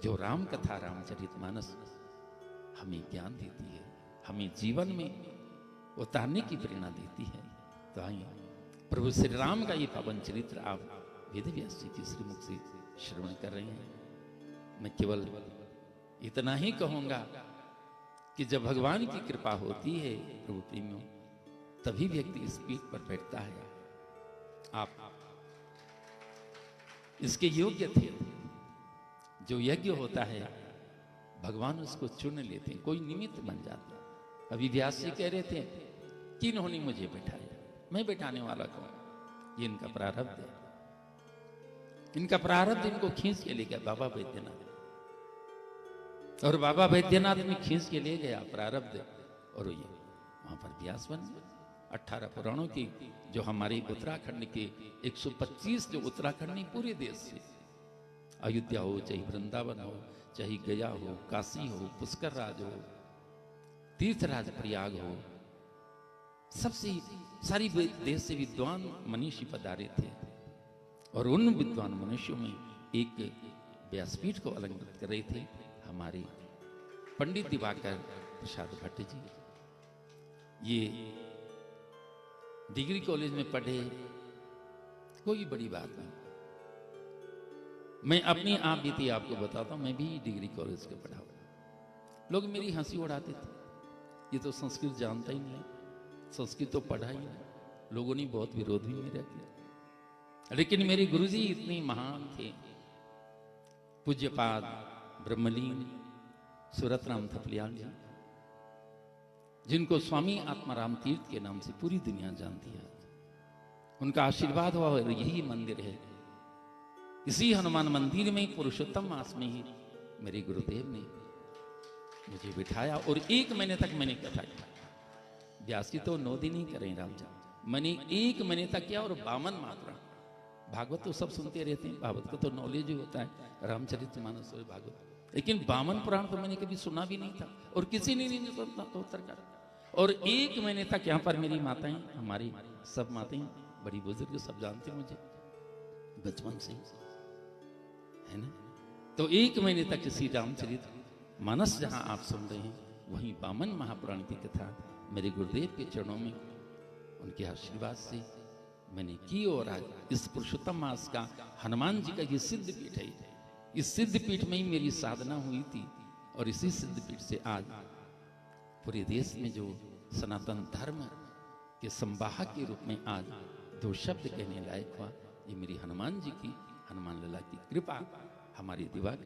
जो राम कथा रामचरितमानस हमें ज्ञान देती है, हमें जीवन में उतारने की प्रेरणा देती है। तो आइए प्रभु श्री राम का ये पावन चरित्र आप वेद व्यास जी के श्रीमुख से श्रवण कर रहे हैं। मैं केवल इतना ही कहूंगा कि जब भगवान की कृपा होती है प्रभु प्रेमियों, तभी व्यक्ति इस पीठ पर बैठता है। आप इसके योग्य थे। जो यज्ञ होता है भगवान उसको चुन लेते हैं, कोई निमित्त बन जाता। अभी व्यास जी कह रहे थे कि इन्होंने मुझे बैठाया, मैं बैठाने वाला कौन? ये इनका प्रारब्ध है। इनका प्रारब्ध इनको खींच के ले गया बाबा बैद्यनाथ, और बाबा बैद्यनाथ में खींच के ले गया प्रारब्ध, और ये वहां पर व्यास बन गए। 18 पुराणों की जो हमारे उत्तराखंड के 125 जो उत्तराखंड पूरे देश से, अयोध्या हो चाहे वृंदावन हो चाहे गया हो, काशी हो, पुष्कर राज हो, तीर्थराज प्रयाग हो, सबसे सारी देश से विद्वान मनीषी पधारे थे। और उन विद्वान मनुष्यों में एक व्यासपीठ को अलंकृत कर रहे थे हमारे पंडित दिवाकर प्रसाद भट्ट जी। ये डिग्री कॉलेज में पढ़े, कोई बड़ी बात नहीं। मैं अपनी आप बीती आपको बताता हूं, मैं भी डिग्री कॉलेज के पढ़ा हुआ। लोग मेरी हंसी उड़ाते थे, ये तो संस्कृत जानता ही नहीं, संस्कृत तो पढ़ा ही नहीं। लोगों ने बहुत विरोध भी मेरा किया, लेकिन मेरे गुरुजी इतने महान थे, पूज्यपाद ब्रह्मलीन सूरतराम थपलियाल जी, जिनको स्वामी आत्माराम तीर्थ के नाम से पूरी दुनिया जानती है। उनका आशीर्वाद हुआ और यही मंदिर है। इसी हनुमान मंदिर में पुरुषोत्तम मास में ही मेरे गुरुदेव ने मुझे बिठाया, और 1 महीने तक मैंने कथा किया। व्यास जी तो 9 दिन ही करें राम जी, मैंने 1 महीने तक किया। और 52 मात्रा, भागवत तो सब सुनते रहते हैं, भागवत का तो नॉलेज ही होता है, रामचरितमानस और भागवत, लेकिन 52 पुराण तो मैंने कभी सुना भी नहीं था, और किसी ने नहीं सुना तो उत्तर कर। और 1 महीने तक यहाँ पर मेरी माताएं, हमारी सब माताएं बड़ी बुजुर्ग, सब जानते मुझे बचपन से, है ना। तो 1 महीने तक श्री रामचरित मानस जहां आप सुन रहे हैं, वहीं 52 महापुराण की कथा मेरे गुरुदेव के चरणों में उनके आशीर्वाद से मैंने की। और आज इस पुरुषोत्तम मास का हनुमान जी का ये सिद्ध पीठ है, इस सिद्ध पीठ में ही मेरी साधना हुई थी। और इसी सिद्ध पीठ से आज पूरे देश में जो सनातन धर्म के संवाहक के रूप में आज 2 शब्द कहने लायक हुआ, ये मेरी हनुमान जी की, हनुमान लला की कृपा, हमारी दिवाकर